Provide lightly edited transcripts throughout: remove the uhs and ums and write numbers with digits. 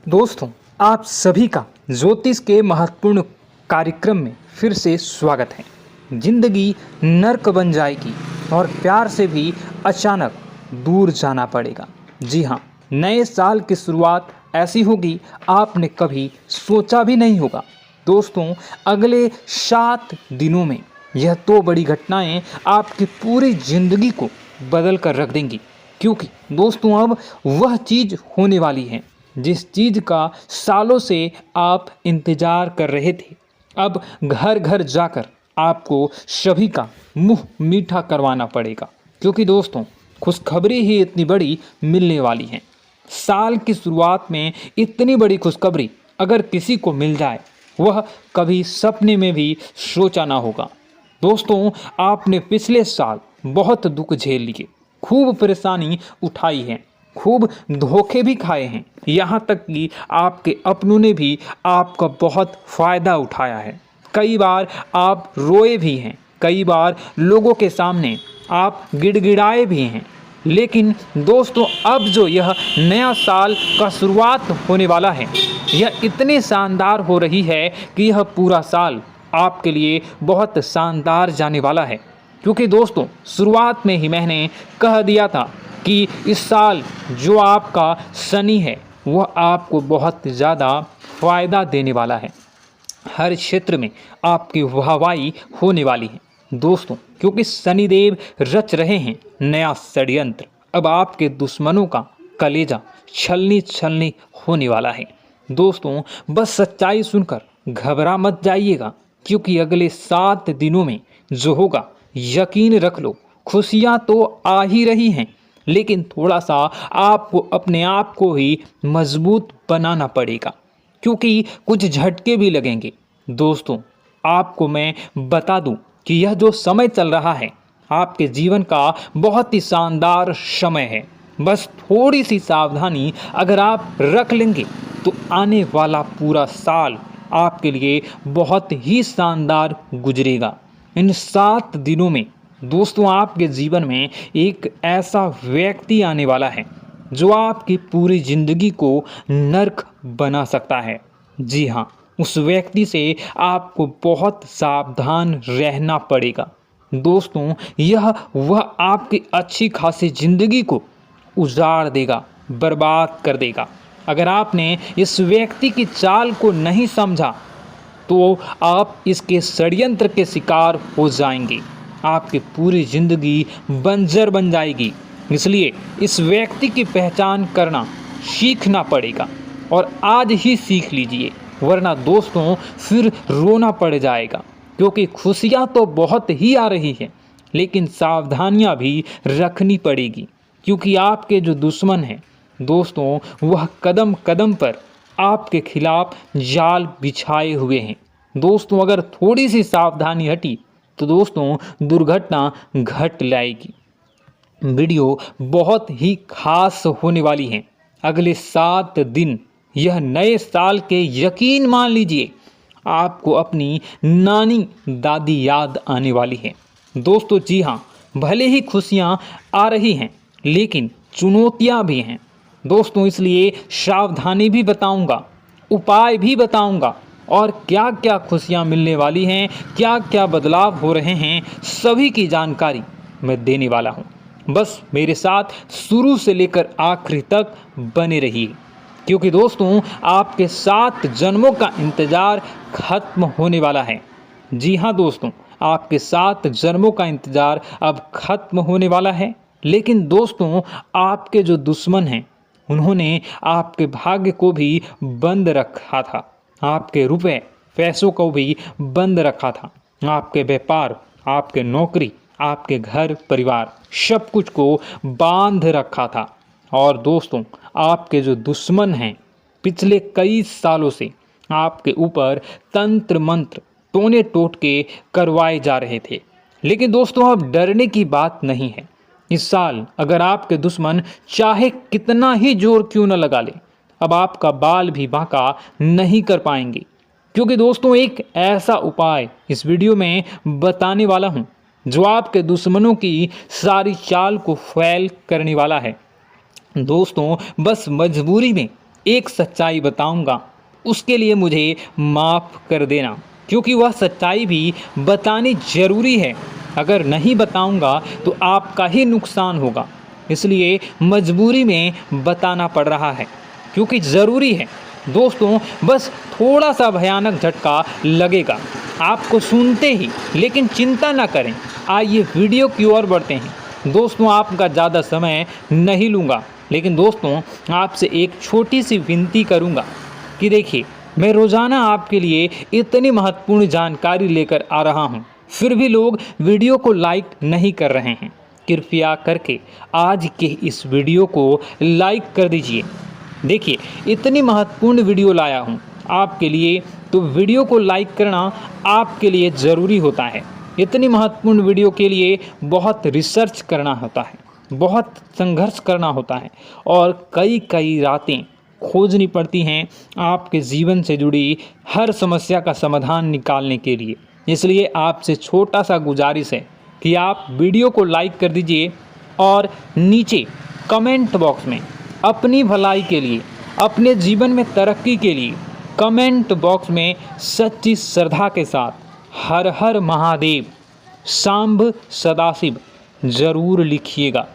दोस्तों, आप सभी का ज्योतिष के महत्वपूर्ण कार्यक्रम में फिर से स्वागत है। जिंदगी नर्क बन जाएगी और प्यार से भी अचानक दूर जाना पड़ेगा। जी हाँ, नए साल की शुरुआत ऐसी होगी आपने कभी सोचा भी नहीं होगा। दोस्तों, अगले 7 दिनों में यह 2 बड़ी घटनाएं आपकी पूरी जिंदगी को बदल कर रख देंगी। क्योंकि दोस्तों, अब वह चीज़ होने वाली है जिस चीज़ का सालों से आप इंतज़ार कर रहे थे। अब घर घर जाकर आपको सभी का मुंह मीठा करवाना पड़ेगा। क्योंकि दोस्तों, खुशखबरी ही इतनी बड़ी मिलने वाली है। साल की शुरुआत में इतनी बड़ी खुशखबरी अगर किसी को मिल जाए, वह कभी सपने में भी सोचा ना होगा। दोस्तों, आपने पिछले साल बहुत दुख झेल लिए, खूब परेशानी उठाई है, खूब धोखे भी खाए हैं। यहाँ तक कि आपके अपनों ने भी आपका बहुत फ़ायदा उठाया है। कई बार आप रोए भी हैं, कई बार लोगों के सामने आप गिड़गिड़ाए भी हैं। लेकिन दोस्तों, अब जो यह नया साल का शुरुआत होने वाला है, यह इतनी शानदार हो रही है कि यह पूरा साल आपके लिए बहुत शानदार जाने वाला है। क्योंकि दोस्तों, शुरुआत में ही मैंने कह दिया था कि इस साल जो आपका शनि है वह आपको बहुत ज़्यादा फ़ायदा देने वाला है। हर क्षेत्र में आपकी वाहवाही होने वाली है दोस्तों, क्योंकि शनिदेव रच रहे हैं नया षड्यंत्र। अब आपके दुश्मनों का कलेजा छलनी छलनी होने वाला है। दोस्तों, बस सच्चाई सुनकर घबरा मत जाइएगा, क्योंकि अगले 7 दिनों में जो होगा, यकीन रख लो, खुशियाँ तो आ ही रही हैं। लेकिन थोड़ा सा आपको अपने आप को ही मजबूत बनाना पड़ेगा, क्योंकि कुछ झटके भी लगेंगे। दोस्तों, आपको मैं बता दूं कि यह जो समय चल रहा है आपके जीवन का बहुत ही शानदार समय है। बस थोड़ी सी सावधानी अगर आप रख लेंगे तो आने वाला पूरा साल आपके लिए बहुत ही शानदार गुजरेगा। इन 7 दिनों में दोस्तों, आपके जीवन में एक ऐसा व्यक्ति आने वाला है जो आपकी पूरी जिंदगी को नर्क बना सकता है। जी हाँ, उस व्यक्ति से आपको बहुत सावधान रहना पड़ेगा। दोस्तों, यह वह आपकी अच्छी खासी जिंदगी को उजाड़ देगा, बर्बाद कर देगा। अगर आपने इस व्यक्ति की चाल को नहीं समझा तो आप इसके षड्यंत्र के शिकार हो जाएंगे। आपकी पूरी जिंदगी बंजर बन जाएगी। इसलिए इस व्यक्ति की पहचान करना सीखना पड़ेगा, और आज ही सीख लीजिए, वरना दोस्तों फिर रोना पड़ जाएगा। क्योंकि खुशियाँ तो बहुत ही आ रही हैं, लेकिन सावधानियाँ भी रखनी पड़ेगी। क्योंकि आपके जो दुश्मन हैं दोस्तों, वह कदम कदम पर आपके खिलाफ जाल बिछाए हुए हैं। दोस्तों, अगर थोड़ी सी सावधानी हटी तो दोस्तों दुर्घटना घट लाएगी। वीडियो बहुत ही खास होने वाली है। अगले 7 दिन यह नए साल के, यकीन मान लीजिए, आपको अपनी नानी दादी याद आने वाली है। दोस्तों, जी हाँ, भले ही खुशियाँ आ रही हैं, लेकिन चुनौतियाँ भी हैं दोस्तों। इसलिए सावधानी भी बताऊंगा, उपाय भी बताऊंगा, और क्या क्या खुशियाँ मिलने वाली हैं, क्या क्या बदलाव हो रहे हैं, सभी की जानकारी मैं देने वाला हूँ। बस मेरे साथ शुरू से लेकर आखिरी तक बने रहिए, क्योंकि दोस्तों आपके 7 जन्मों का इंतज़ार खत्म होने वाला है। जी हाँ दोस्तों, आपके 7 जन्मों का इंतज़ार अब खत्म होने वाला है। लेकिन दोस्तों, आपके जो दुश्मन हैं उन्होंने आपके भाग्य को भी बंद रखा था, आपके रुपए पैसों को भी बंद रखा था, आपके व्यापार, आपके नौकरी, आपके घर परिवार, सब कुछ को बांध रखा था। और दोस्तों, आपके जो दुश्मन हैं पिछले कई सालों से आपके ऊपर तंत्र मंत्र टोने टोटके करवाए जा रहे थे। लेकिन दोस्तों, अब डरने की बात नहीं है। इस साल अगर आपके दुश्मन चाहे कितना ही जोर क्यों न लगा ले, अब आपका बाल भी बांका नहीं कर पाएंगे। क्योंकि दोस्तों, एक ऐसा उपाय इस वीडियो में बताने वाला हूं जो आपके दुश्मनों की सारी चाल को फैल करने वाला है। दोस्तों, बस मजबूरी में एक सच्चाई बताऊंगा, उसके लिए मुझे माफ़ कर देना, क्योंकि वह सच्चाई भी बतानी ज़रूरी है। अगर नहीं बताऊंगा तो आपका ही नुकसान होगा, इसलिए मजबूरी में बताना पड़ रहा है, क्योंकि ज़रूरी है। दोस्तों, बस थोड़ा सा भयानक झटका लगेगा आपको सुनते ही, लेकिन चिंता ना करें। आइए वीडियो की ओर बढ़ते हैं। दोस्तों, आपका ज़्यादा समय नहीं लूँगा, लेकिन दोस्तों आपसे एक छोटी सी विनती करूँगा कि देखिए, मैं रोज़ाना आपके लिए इतनी महत्वपूर्ण जानकारी लेकर आ रहा हूँ, फिर भी लोग वीडियो को लाइक नहीं कर रहे हैं। कृपया करके आज के इस वीडियो को लाइक कर दीजिए। देखिए, इतनी महत्वपूर्ण वीडियो लाया हूँ आपके लिए, तो वीडियो को लाइक करना आपके लिए ज़रूरी होता है। इतनी महत्वपूर्ण वीडियो के लिए बहुत रिसर्च करना होता है, बहुत संघर्ष करना होता है और कई कई रातें खोजनी पड़ती हैं आपके जीवन से जुड़ी हर समस्या का समाधान निकालने के लिए। इसलिए आपसे छोटा सा गुजारिश है कि आप वीडियो को लाइक कर दीजिए और नीचे कमेंट बॉक्स में अपनी भलाई के लिए, अपने जीवन में तरक्की के लिए कमेंट बॉक्स में सच्ची श्रद्धा के साथ हर हर महादेव, सांब सदाशिव ज़रूर लिखिएगा।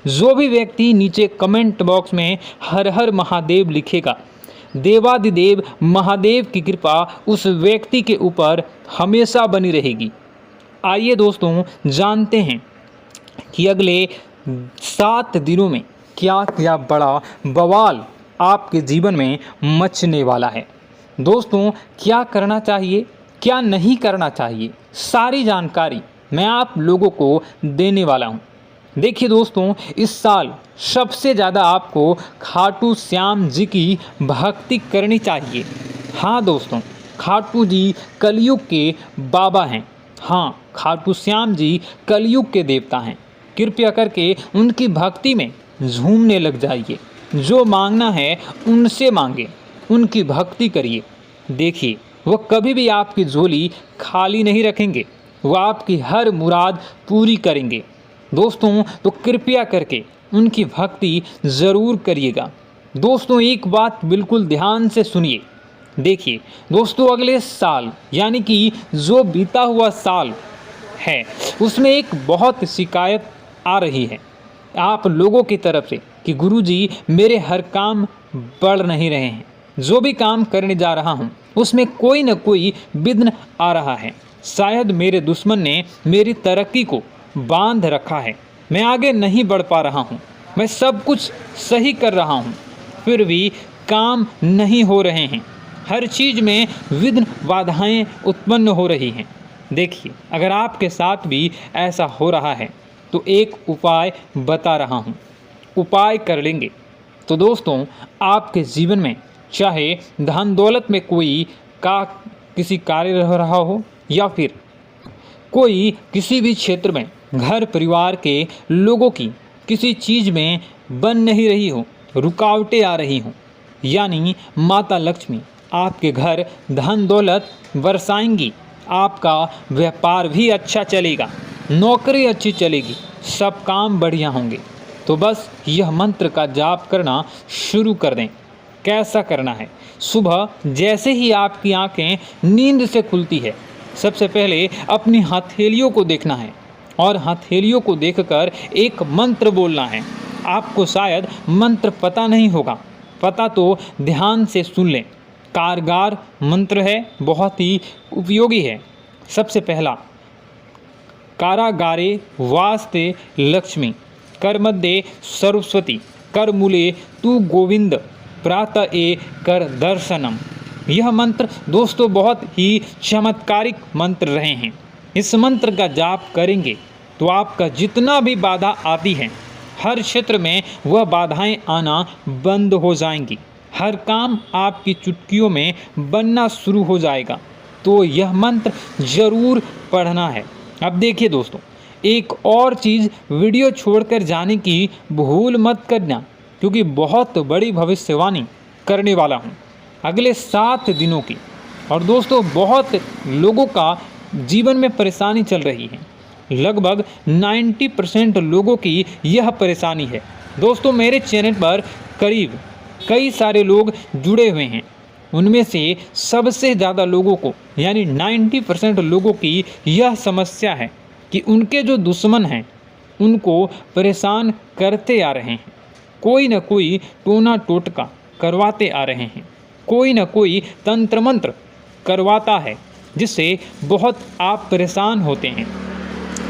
जो भी व्यक्ति नीचे कमेंट बॉक्स में हर हर महादेव लिखेगा, देवादिदेव महादेव की कृपा उस व्यक्ति के ऊपर हमेशा बनी रहेगी। आइए दोस्तों, जानते हैं कि अगले 7 दिनों में क्या क्या बड़ा बवाल आपके जीवन में मचने वाला है। दोस्तों, क्या करना चाहिए, क्या नहीं करना चाहिए, सारी जानकारी मैं आप लोगों को देने वाला हूँ। देखिए दोस्तों, इस साल सबसे ज़्यादा आपको खाटू श्याम जी की भक्ति करनी चाहिए। हाँ दोस्तों, खाटू जी कलयुग के बाबा हैं। हाँ, खाटू श्याम जी कलयुग के देवता हैं। कृपया करके उनकी भक्ति में झूमने लग जाइए। जो मांगना है उनसे मांगे, उनकी भक्ति करिए। देखिए, वो कभी भी आपकी झोली खाली नहीं रखेंगे, वो आपकी हर मुराद पूरी करेंगे। दोस्तों, तो कृपया करके उनकी भक्ति ज़रूर करिएगा। दोस्तों, एक बात बिल्कुल ध्यान से सुनिए। देखिए दोस्तों, अगले साल यानी कि जो बीता हुआ साल है, उसमें एक बहुत शिकायत आ रही है आप लोगों की तरफ से कि गुरुजी, मेरे हर काम बढ़ नहीं रहे हैं। जो भी काम करने जा रहा हूँ उसमें कोई न कोई विघ्न आ रहा है। शायद मेरे दुश्मन ने मेरी तरक्की को बांध रखा है। मैं आगे नहीं बढ़ पा रहा हूँ। मैं सब कुछ सही कर रहा हूँ, फिर भी काम नहीं हो रहे हैं। हर चीज़ में विघ्न बाधाएं उत्पन्न हो रही हैं। देखिए, अगर आपके साथ भी ऐसा हो रहा है तो एक उपाय बता रहा हूँ, उपाय कर लेंगे तो दोस्तों आपके जीवन में चाहे धन दौलत में कोई किसी कार्य रह रहा हो, या फिर कोई किसी भी क्षेत्र में घर परिवार के लोगों की किसी चीज़ में बन नहीं रही हो, रुकावटें आ रही हों, यानी माता लक्ष्मी आपके घर धन दौलत बरसाएंगी। आपका व्यापार भी अच्छा चलेगा, नौकरी अच्छी चलेगी, सब काम बढ़िया होंगे। तो बस यह मंत्र का जाप करना शुरू कर दें। कैसा करना है? सुबह जैसे ही आपकी आंखें नींद से खुलती है, सबसे पहले अपनी हथेलियों को देखना है और हथेलियों को देखकर एक मंत्र बोलना है। आपको शायद मंत्र पता नहीं होगा, पता तो ध्यान से सुन लें। कारगर मंत्र है, बहुत ही उपयोगी है। सबसे पहला, कारागारे वास्ते लक्ष्मी, कर मध्य सरस्वती, कर मूले तू गोविंद, प्रातः ए कर दर्शनम। यह मंत्र दोस्तों बहुत ही चमत्कारिक मंत्र रहे हैं। इस मंत्र का जाप करेंगे तो आपका जितना भी बाधा आती है, हर क्षेत्र में वह बाधाएं आना बंद हो जाएंगी। हर काम आपकी चुटकियों में बनना शुरू हो जाएगा। तो यह मंत्र ज़रूर पढ़ना है। अब देखिए दोस्तों, एक और चीज़ वीडियो छोड़कर जाने की भूल मत करना, क्योंकि बहुत बड़ी भविष्यवाणी करने वाला हूँ अगले 7 दिनों की। और दोस्तों, बहुत लोगों का जीवन में परेशानी चल रही है। लगभग 90% लोगों की यह परेशानी है। दोस्तों, मेरे चैनल पर करीब कई सारे लोग जुड़े हुए हैं। उनमें से सबसे ज़्यादा लोगों को यानी 90% लोगों की यह समस्या है कि उनके जो दुश्मन हैं उनको परेशान करते आ रहे हैं। कोई न कोई टोना टोटका करवाते आ रहे हैं, कोई न कोई तंत्र मंत्र करवाता है जिससे बहुत आप परेशान होते हैं।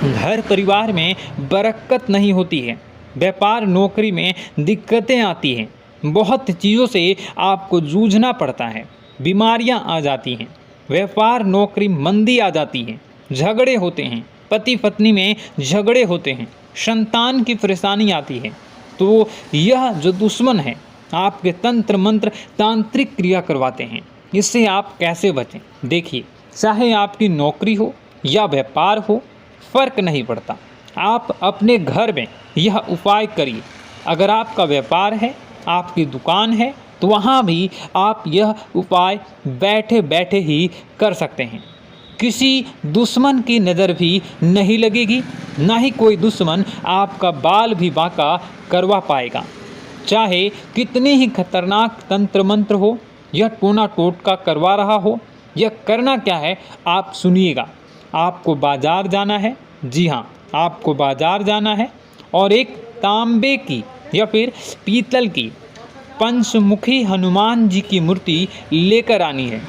घर परिवार में बरकत नहीं होती है, व्यापार नौकरी में दिक्कतें आती हैं, बहुत चीज़ों से आपको जूझना पड़ता है, बीमारियां आ जाती हैं, व्यापार नौकरी मंदी आ जाती है, झगड़े होते हैं, पति पत्नी में झगड़े होते हैं, संतान की परेशानी आती है। तो यह जो दुश्मन है आपके तंत्र मंत्र तांत्रिक क्रिया करवाते हैं। इससे आप कैसे बचें? देखिए, चाहे आपकी नौकरी हो या व्यापार हो, फर्क नहीं पड़ता। आप अपने घर में यह उपाय करिए। अगर आपका व्यापार है, आपकी दुकान है, तो वहाँ भी आप यह उपाय बैठे बैठे ही कर सकते हैं। किसी दुश्मन की नज़र भी नहीं लगेगी, ना ही कोई दुश्मन आपका बाल भी बांका करवा पाएगा। चाहे कितने ही खतरनाक तंत्र मंत्र हो, यह टोना टोटका करवा रहा हो, यह करना क्या है आप सुनिएगा। आपको बाजार जाना है, जी हाँ, आपको बाजार जाना है और एक तांबे की या फिर पीतल की पंचमुखी हनुमान जी की मूर्ति लेकर आनी है।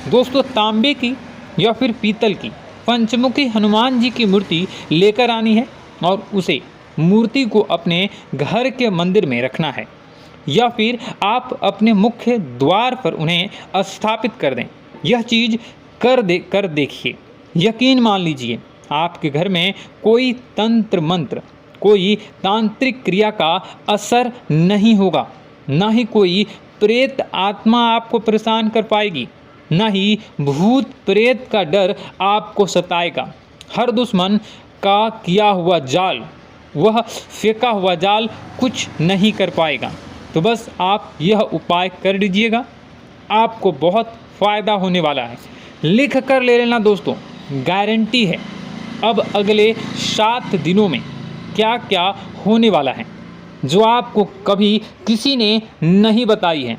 दोस्तों, तांबे की या फिर पीतल की पंचमुखी हनुमान जी की मूर्ति लेकर आनी है और उसे मूर्ति को अपने घर के मंदिर में रखना है या फिर आप अपने मुख्य द्वार पर उन्हें स्थापित कर दें। यह चीज़ कर देखिए, यकीन मान लीजिए आपके घर में कोई तंत्र मंत्र, कोई तांत्रिक क्रिया का असर नहीं होगा, ना ही कोई प्रेत आत्मा आपको परेशान कर पाएगी, ना ही भूत प्रेत का डर आपको सताएगा। हर दुश्मन का किया हुआ जाल, वह फेंका हुआ जाल कुछ नहीं कर पाएगा। तो बस आप यह उपाय कर लीजिएगा, आपको बहुत फ़ायदा होने वाला है। लिख कर ले लेना दोस्तों, गारंटी है। अब अगले 7 दिनों में क्या क्या होने वाला है जो आपको कभी किसी ने नहीं बताई है।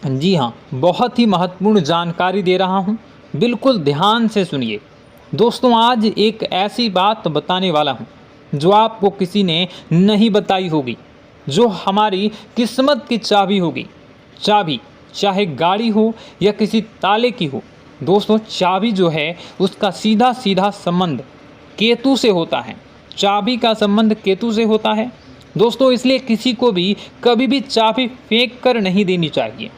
जी हाँ, बहुत ही महत्वपूर्ण जानकारी दे रहा हूँ, बिल्कुल ध्यान से सुनिए। दोस्तों, आज एक ऐसी बात बताने वाला हूँ जो आपको किसी ने नहीं बताई होगी, जो हमारी किस्मत की चाबी होगी। चाबी चाहे गाड़ी हो या किसी ताले की हो, दोस्तों चाबी जो है उसका सीधा सीधा संबंध केतु से होता है। चाबी का संबंध केतु से होता है दोस्तों, इसलिए किसी को भी कभी भी चाबी फेंक कर नहीं देनी चाहिए।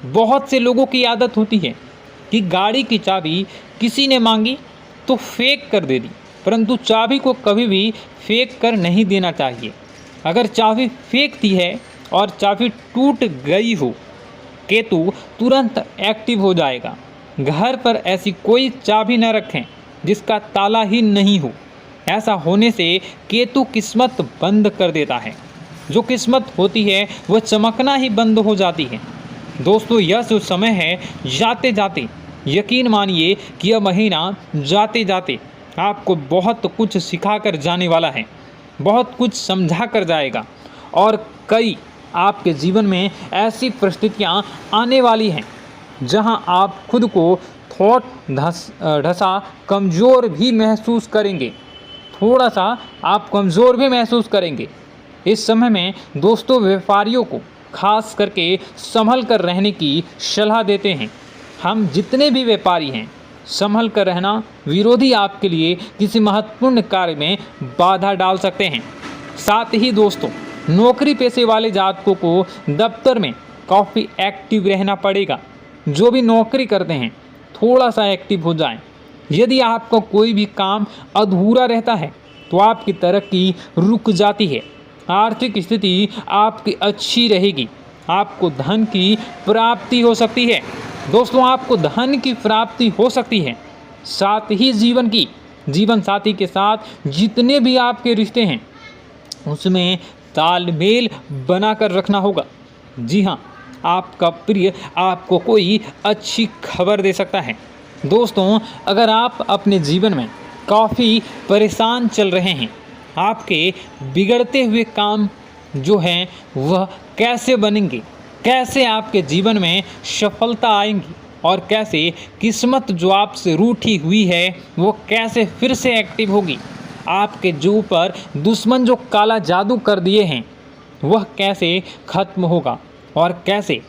बहुत से लोगों की आदत होती है कि गाड़ी की चाबी किसी ने मांगी तो फेंक कर दे दी, परंतु चाबी को कभी भी फेंक कर नहीं देना चाहिए। अगर चाबी फेंक दी है और चाबी टूट गई हो, केतु तुरंत एक्टिव हो जाएगा। घर पर ऐसी कोई चाबी न रखें जिसका ताला ही नहीं हो। ऐसा होने से केतु किस्मत बंद कर देता है। जो किस्मत होती है वह चमकना ही बंद हो जाती है। दोस्तों, यह जो समय है, जाते जाते यकीन मानिए कि यह महीना जाते जाते आपको बहुत कुछ सिखा कर जाने वाला है, बहुत कुछ समझा कर जाएगा और कई आपके जीवन में ऐसी परिस्थितियां आने वाली हैं जहां आप खुद को ढसा कमज़ोर भी महसूस करेंगे, थोड़ा सा आप कमज़ोर भी महसूस करेंगे। इस समय में दोस्तों व्यापारियों को खास करके संभल कर रहने की सलाह देते हैं। हम जितने भी व्यापारी हैं, संभल कर रहना, विरोधी आपके लिए किसी महत्वपूर्ण कार्य में बाधा डाल सकते हैं। साथ ही दोस्तों, नौकरी पेशे वाले जातकों को दफ्तर में काफ़ी एक्टिव रहना पड़ेगा। जो भी नौकरी करते हैं थोड़ा सा एक्टिव हो जाएं। यदि आपका कोई भी काम अधूरा रहता है तो आपकी तरक्की रुक जाती है। आर्थिक स्थिति आपकी अच्छी रहेगी, आपको धन की प्राप्ति हो सकती है। दोस्तों, आपको धन की प्राप्ति हो सकती है। साथ ही जीवन साथी के साथ जितने भी आपके रिश्ते हैं उसमें तालमेल बनाकर रखना होगा। जी हाँ, आपका प्रिय आपको कोई अच्छी खबर दे सकता है। दोस्तों, अगर आप अपने जीवन में काफ़ी परेशान चल रहे हैं, आपके बिगड़ते हुए काम जो हैं वह कैसे बनेंगे, कैसे आपके जीवन में सफलता आएंगी और कैसे किस्मत जो आपसे रूठी हुई है वो कैसे फिर से एक्टिव होगी। आपके जो ऊपर दुश्मन जो काला जादू कर दिए हैं वह कैसे खत्म होगा और कैसे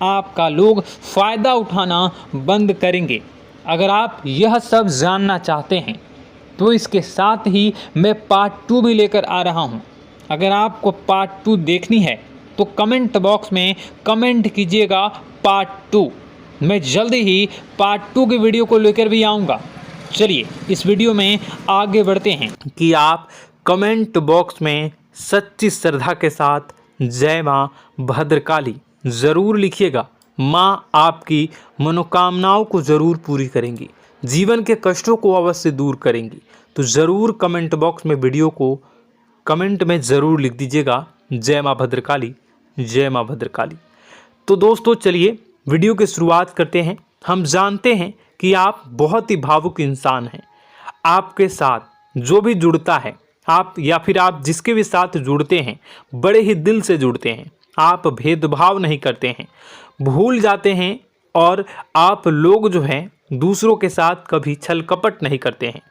आपका लोग फ़ायदा उठाना बंद करेंगे। अगर आप यह सब जानना चाहते हैं तो इसके साथ ही मैं पार्ट 2 भी लेकर आ रहा हूं। अगर आपको पार्ट 2 देखनी है तो कमेंट बॉक्स में कमेंट कीजिएगा पार्ट 2। मैं जल्दी ही पार्ट 2 की वीडियो को लेकर भी आऊँगा। चलिए इस वीडियो में आगे बढ़ते हैं कि आप कमेंट बॉक्स में सच्ची श्रद्धा के साथ जय माँ भद्रकाली ज़रूर लिखिएगा। माँ आपकी मनोकामनाओं को ज़रूर पूरी करेंगी, जीवन के कष्टों को अवश्य दूर करेंगी। तो ज़रूर कमेंट बॉक्स में वीडियो को कमेंट में ज़रूर लिख दीजिएगा जय माँ भद्रकाली, जय माँ भद्रकाली। तो दोस्तों चलिए वीडियो की शुरुआत करते हैं। हम जानते हैं कि आप बहुत ही भावुक इंसान हैं। आपके साथ जो भी जुड़ता है, आप या फिर आप जिसके भी साथ जुड़ते हैं बड़े ही दिल से जुड़ते हैं। आप भेदभाव नहीं करते हैं, भूल जाते हैं और आप लोग जो हैं दूसरों के साथ कभी छल कपट नहीं करते हैं।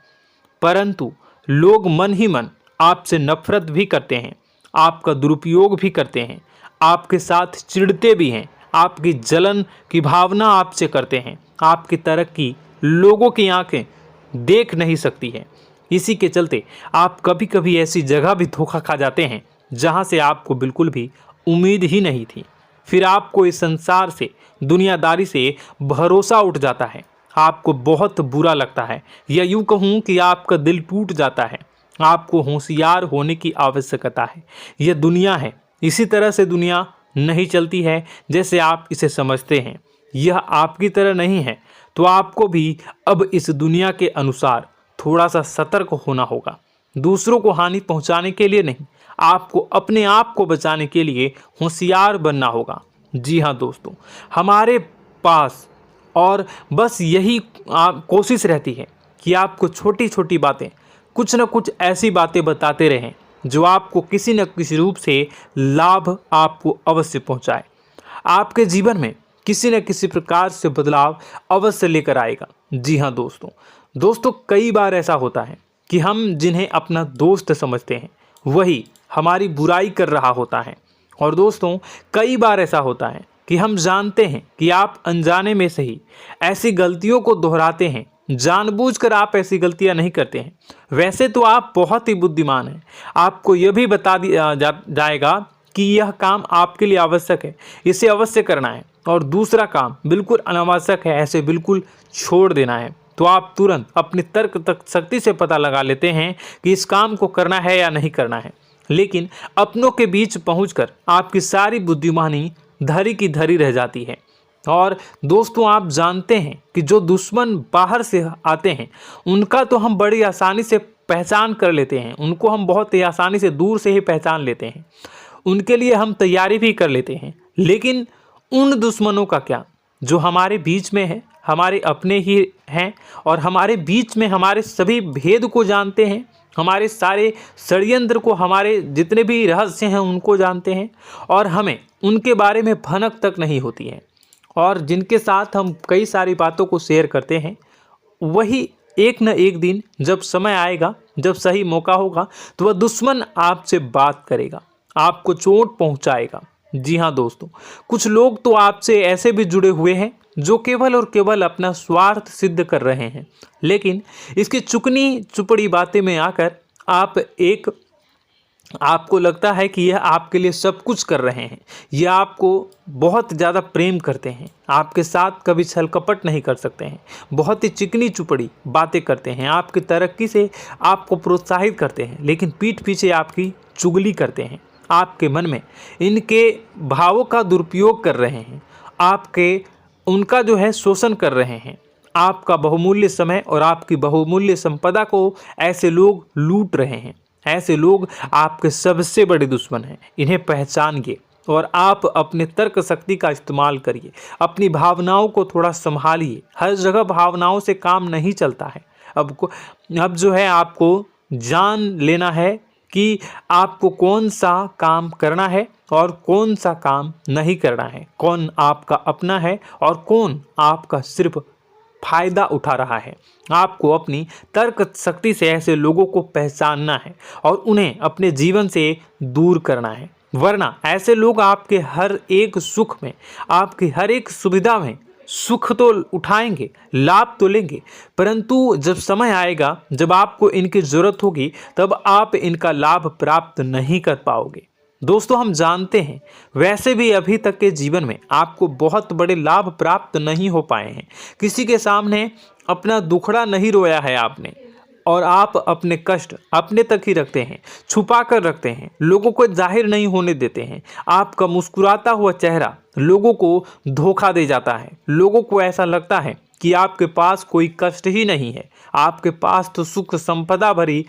परंतु लोग मन ही मन आपसे नफरत भी करते हैं, आपका दुरुपयोग भी करते हैं, आपके साथ चिढ़ते भी हैं, आपकी जलन की भावना आपसे करते हैं। आपकी तरक्की लोगों की आंखें देख नहीं सकती है। इसी के चलते आप कभी कभी ऐसी जगह भी धोखा खा जाते हैं जहां से आपको बिल्कुल भी उम्मीद ही नहीं थी। फिर आपको इस संसार से, दुनियादारी से भरोसा उठ जाता है। आपको बहुत बुरा लगता है, या यूँ कहूँ कि आपका दिल टूट जाता है। आपको होशियार होने की आवश्यकता है। यह दुनिया है, इसी तरह से दुनिया नहीं चलती है जैसे आप इसे समझते हैं। यह आपकी तरह नहीं है, तो आपको भी अब इस दुनिया के अनुसार थोड़ा सा सतर्क होना होगा। दूसरों को हानि पहुंचाने के लिए नहीं, आपको अपने आप को बचाने के लिए होशियार बनना होगा। जी हाँ दोस्तों, हमारे पास और बस यही कोशिश रहती है कि आपको छोटी छोटी बातें, कुछ न कुछ ऐसी बातें बताते रहें जो आपको किसी न किसी रूप से लाभ आपको अवश्य पहुंचाए। आपके जीवन में किसी न किसी प्रकार से बदलाव अवश्य लेकर आएगा। जी हाँ दोस्तों कई बार ऐसा होता है कि हम जिन्हें अपना दोस्त समझते हैं वही हमारी बुराई कर रहा होता है। और दोस्तों कई बार ऐसा होता है कि हम जानते हैं कि आप अनजाने में से ही ऐसी गलतियों को दोहराते हैं, जानबूझकर आप ऐसी गलतियां नहीं करते हैं। वैसे तो आप बहुत ही बुद्धिमान हैं। आपको यह भी बता दिया जाएगा कि यह काम आपके लिए आवश्यक है, इसे अवश्य करना है, और दूसरा काम बिल्कुल अनावश्यक है, ऐसे बिल्कुल छोड़ देना है। तो आप तुरंत अपनी तर्क शक्ति से पता लगा लेते हैं कि इस काम को करना है या नहीं करना है। लेकिन अपनों के बीच पहुंचकर आपकी सारी बुद्धिमानी धरी की धरी रह जाती है। और दोस्तों आप जानते हैं कि जो दुश्मन बाहर से आते हैं उनका तो हम बड़ी आसानी से पहचान कर लेते हैं, उनको हम बहुत ही आसानी से दूर से ही पहचान लेते हैं, उनके लिए हम तैयारी भी कर लेते हैं। लेकिन उन दुश्मनों का क्या जो हमारे बीच में है, हमारे अपने ही हैं और हमारे बीच में हमारे सभी भेद को जानते हैं, हमारे सारे षड्यंत्र को, हमारे जितने भी रहस्य हैं उनको जानते हैं, और हमें उनके बारे में भनक तक नहीं होती है, और जिनके साथ हम कई सारी बातों को शेयर करते हैं, वही एक न एक दिन जब समय आएगा, जब सही मौका होगा, तो वह दुश्मन आपसे बात करेगा, आपको चोट पहुंचाएगा। जी हाँ दोस्तों, कुछ लोग तो आपसे ऐसे भी जुड़े हुए हैं जो केवल और केवल अपना स्वार्थ सिद्ध कर रहे हैं। लेकिन इसकी चुकनी चुपड़ी बातें में आकर आपको लगता है कि यह आपके लिए सब कुछ कर रहे हैं, यह आपको बहुत ज़्यादा प्रेम करते हैं, आपके साथ कभी छल कपट नहीं कर सकते हैं, बहुत ही चिकनी चुपड़ी बातें करते हैं, आपकी तरक्की से आपको प्रोत्साहित करते हैं, लेकिन पीठ पीछे आपकी चुगली करते हैं, आपके मन में इनके भावों का दुरुपयोग कर रहे हैं, उनका जो है शोषण कर रहे हैं। आपका बहुमूल्य समय और आपकी बहुमूल्य संपदा को ऐसे लोग लूट रहे हैं। ऐसे लोग आपके सबसे बड़े दुश्मन हैं। इन्हें पहचानिए और आप अपने तर्क शक्ति का इस्तेमाल करिए, अपनी भावनाओं को थोड़ा संभालिए। हर जगह भावनाओं से काम नहीं चलता है। अब जो है आपको जान लेना है कि आपको कौन सा काम करना है और कौन सा काम नहीं करना है, कौन आपका अपना है और कौन आपका सिर्फ फायदा उठा रहा है। आपको अपनी तर्क शक्ति से ऐसे लोगों को पहचानना है और उन्हें अपने जीवन से दूर करना है, वरना ऐसे लोग आपके हर एक सुख में, आपकी हर एक सुविधा में सुख तो उठाएंगे, लाभ तो लेंगे, परंतु जब समय आएगा, जब आपको इनकी जरूरत होगी, तब आप इनका लाभ प्राप्त नहीं कर पाओगे। दोस्तों, हम जानते हैं वैसे भी अभी तक के जीवन में आपको बहुत बड़े लाभ प्राप्त नहीं हो पाए हैं। किसी के सामने अपना दुखड़ा नहीं रोया है आपने, और आप अपने कष्ट अपने तक ही रखते हैं, छुपा कर रखते हैं, लोगों को जाहिर नहीं होने देते हैं। आपका मुस्कुराता हुआ चेहरा लोगों को धोखा दे जाता है। लोगों को ऐसा लगता है कि आपके पास कोई कष्ट ही नहीं है, आपके पास तो सुख संपदा भरी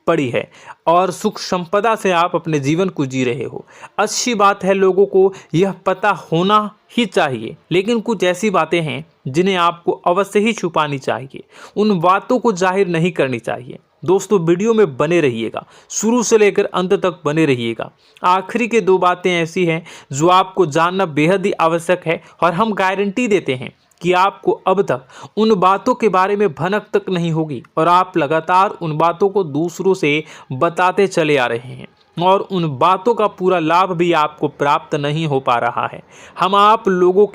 पड़ी है और सुख संपदा से आप अपने जीवन को जी रहे हो। अच्छी बात है, लोगों को यह पता होना ही चाहिए, लेकिन कुछ ऐसी बातें हैं जिन्हें आपको अवश्य ही छुपानी चाहिए, उन बातों को जाहिर नहीं करनी चाहिए। दोस्तों, वीडियो में बने रहिएगा, शुरू से लेकर अंत तक बने रहिएगा। आखिरी के 2 बातें ऐसी हैं जो आपको जानना बेहद ही आवश्यक है और हम गारंटी देते हैं कि आपको अब तक उन बातों के बारे में भनक तक नहीं होगी और आप लगातार उन बातों को दूसरों से बताते चले आ रहे हैं और उन बातों का पूरा लाभ भी आपको प्राप्त नहीं हो पा रहा है। हम आप लोगों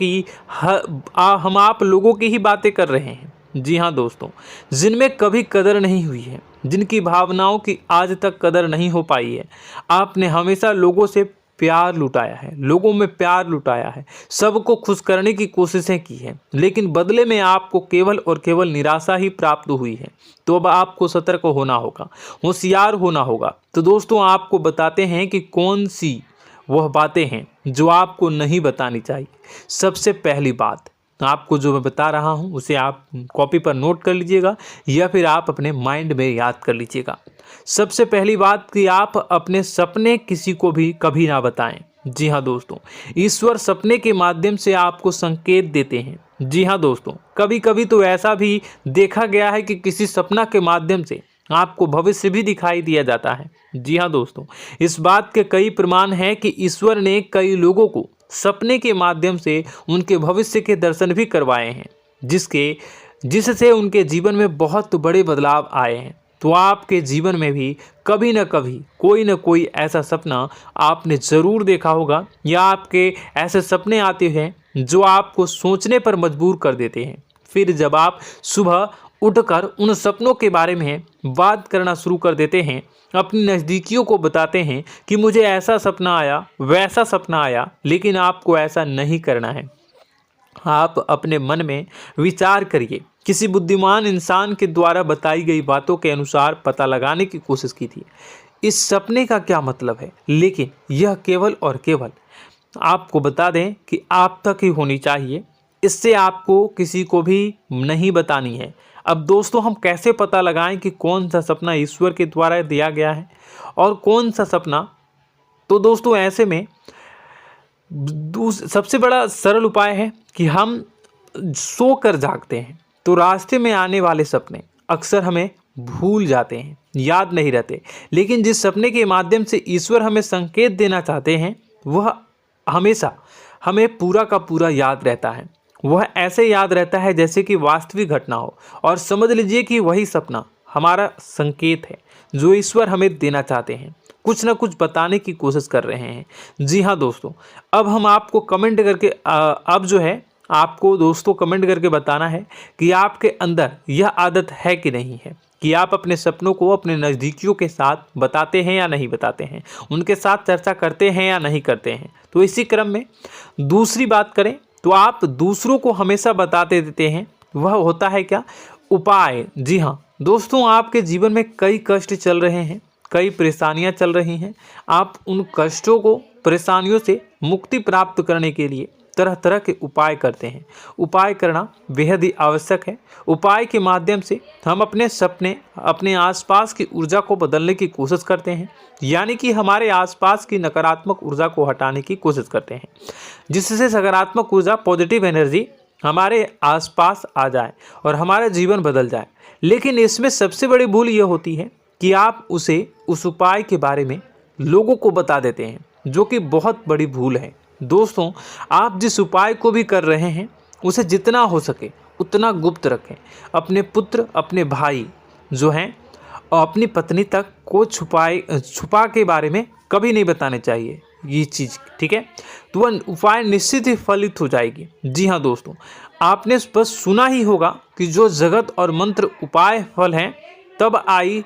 की ही बातें कर रहे हैं। जी हाँ दोस्तों, जिनमें कभी कदर नहीं हुई है, जिनकी भावनाओं की आज तक कदर नहीं हो पाई है। आपने हमेशा लोगों से प्यार लुटाया है, लोगों में प्यार लुटाया है, सबको खुश करने की कोशिशें की है, लेकिन बदले में आपको केवल और केवल निराशा ही प्राप्त हुई है। तो अब आपको सतर्क होना होगा, होशियार होना होगा। तो दोस्तों, आपको बताते हैं कि कौन सी वह बातें हैं जो आपको नहीं बतानी चाहिए। सबसे पहली बात, आपको जो मैं बता रहा हूं उसे आप कॉपी पर नोट कर लीजिएगा या फिर आप अपने माइंड में याद कर लीजिएगा। सबसे पहली बात कि आप अपने सपने किसी को भी कभी ना बताएं। जी हाँ दोस्तों, ईश्वर सपने के माध्यम से आपको संकेत देते हैं। जी हाँ दोस्तों, कभी कभी तो ऐसा भी देखा गया है कि किसी सपना के माध्यम से आपको भविष्य भी दिखाई दिया जाता है। जी हाँ दोस्तों, इस बात के कई प्रमाण हैं कि ईश्वर ने कई लोगों को सपने के माध्यम से उनके भविष्य के दर्शन भी करवाए हैं, जिससे उनके जीवन में बहुत बड़े बदलाव आए हैं। तो आपके जीवन में भी कभी न कभी कोई न कोई ऐसा सपना आपने ज़रूर देखा होगा, या आपके ऐसे सपने आते हैं जो आपको सोचने पर मजबूर कर देते हैं। फिर जब आप सुबह उठकर उन सपनों के बारे में बात करना शुरू कर देते हैं, अपनी नज़दीकियों को बताते हैं कि मुझे ऐसा सपना आया, वैसा सपना आया, लेकिन आपको ऐसा नहीं करना है। आप अपने मन में विचार करिए, किसी बुद्धिमान इंसान के द्वारा बताई गई बातों के अनुसार पता लगाने की कोशिश की थी इस सपने का क्या मतलब है, लेकिन यह केवल और केवल आपको बता दें कि आप तक ही होनी चाहिए। इससे आपको किसी को भी नहीं बतानी है। अब दोस्तों, हम कैसे पता लगाएं कि कौन सा सपना ईश्वर के द्वारा दिया गया है और कौन सा सपना? तो दोस्तों, ऐसे में सबसे बड़ा सरल उपाय है कि हम सोकर जागते हैं तो रास्ते में आने वाले सपने अक्सर हमें भूल जाते हैं, याद नहीं रहते, लेकिन जिस सपने के माध्यम से ईश्वर हमें संकेत देना चाहते हैं वह हमेशा हमें पूरा का पूरा याद रहता है। वह ऐसे याद रहता है जैसे कि वास्तविक घटना हो, और समझ लीजिए कि वही सपना हमारा संकेत है जो ईश्वर हमें देना चाहते हैं, कुछ ना कुछ बताने की कोशिश कर रहे हैं। जी हाँ दोस्तों, अब हम आपको कमेंट करके अब जो है आपको दोस्तों कमेंट करके बताना है कि आपके अंदर यह आदत है कि नहीं है कि आप अपने सपनों को अपने नज़दीकियों के साथ बताते हैं या नहीं बताते हैं, उनके साथ चर्चा करते हैं या नहीं करते हैं। तो इसी क्रम में दूसरी बात करें तो आप दूसरों को हमेशा बताते देते हैं, वह होता है क्या? उपाय। जी हाँ दोस्तों, आपके जीवन में कई कष्ट चल रहे हैं, कई परेशानियां चल रही हैं। आप उन कष्टों को, परेशानियों से मुक्ति प्राप्त करने के लिए तरह तरह के उपाय करते हैं। उपाय करना बेहद ही आवश्यक है। उपाय के माध्यम से हम अपने सपने, अपने आसपास की ऊर्जा को बदलने की कोशिश करते हैं, यानी कि हमारे आसपास की नकारात्मक ऊर्जा को हटाने की कोशिश करते हैं, जिससे सकारात्मक ऊर्जा, पॉजिटिव एनर्जी हमारे आसपास आ जाए और हमारा जीवन बदल जाए। लेकिन इसमें सबसे बड़ी भूल यह होती है कि आप उसे उस उपाय के बारे में लोगों को बता देते हैं, जो कि बहुत बड़ी भूल है। दोस्तों, आप जिस उपाय को भी कर रहे हैं उसे जितना हो सके उतना गुप्त रखें। अपने पुत्र, अपने भाई जो हैं और अपनी पत्नी तक को छुपा के बारे में कभी नहीं बताने चाहिए ये चीज़, ठीक है। तो वह उपाय निश्चित ही फलित हो जाएगी। जी हाँ दोस्तों, आपने बस सुना ही होगा कि जो जगत और मंत्र उपाय फल हैं, तब आई